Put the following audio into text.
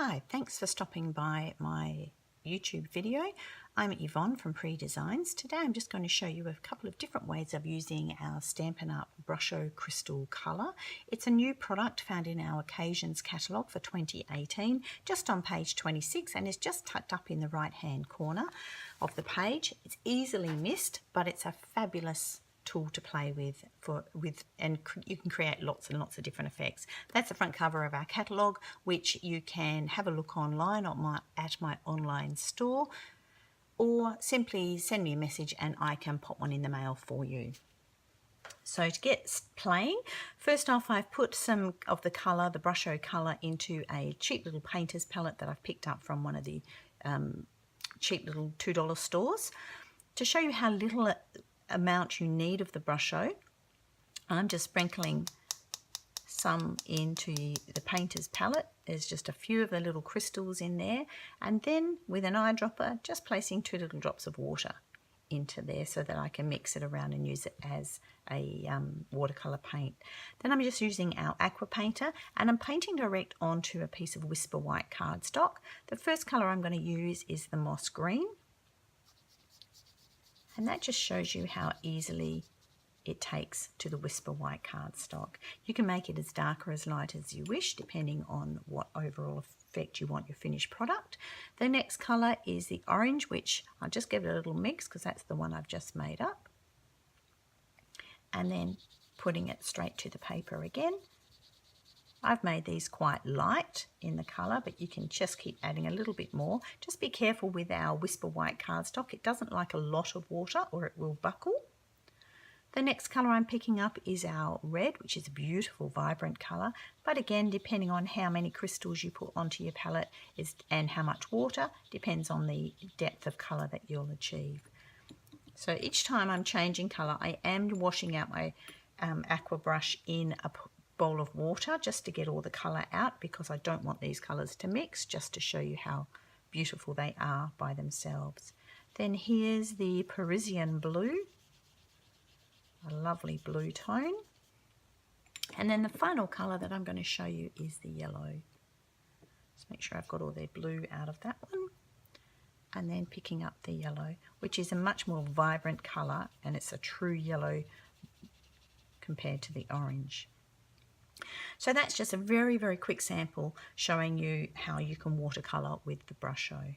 Hi, thanks for stopping by my YouTube video. I'm Yvonne from Pree Designs. Today I'm just going to show you a couple of different ways of using our Stampin' Up! Brusho Crystal Colour. It's a new product found in our Occasions catalogue for 2018, just on page 26, and is just tucked up in the right hand corner of the page. It's easily missed, but it's a fabulous tool to play with and you can create lots and lots of different effects. That's the front cover of our catalogue, which you can have a look online at my online store, or simply send me a message and I can pop one in the mail for you. So to get playing, first off, I've put some of the colour, the Brusho colour, into a cheap little painter's palette that I've picked up from one of the cheap little $2 stores. To show you how little amount you need of the Brusho, I'm just sprinkling some into the painter's palette. There's just a few of the little crystals in there, and then with an eyedropper just placing 2 little drops of water into there so that I can mix it around and use it as a watercolour paint. Then I'm just using our aqua painter and I'm painting direct onto a piece of Whisper White cardstock. The first colour I'm going to use is the moss green, and that just shows you how easily it takes to the Whisper White cardstock. You can make it as dark or as light as you wish, depending on what overall effect you want your finished product. The next colour is the orange, which I'll just give it a little mix because that's the one I've just made up. And then putting it straight to the paper again. I've made these quite light in the colour, but you can just keep adding a little bit more. Just be careful with our Whisper White cardstock. It doesn't like a lot of water or it will buckle. The next colour I'm picking up is our red, which is a beautiful, vibrant colour. But again, depending on how many crystals you put onto your palette and how much water, depends on the depth of colour that you'll achieve. So each time I'm changing colour, I am washing out my aqua brush in a bowl of water just to get all the colour out, because I don't want these colours to mix, just to show you how beautiful they are by themselves. Then here's the Parisian blue, a lovely blue tone. And then the final colour that I'm going to show you is the yellow. Just make sure I've got all the blue out of that one. And then picking up the yellow, which is a much more vibrant colour, and it's a true yellow compared to the orange. So that's just a very, very quick sample showing you how you can watercolour with the Brusho.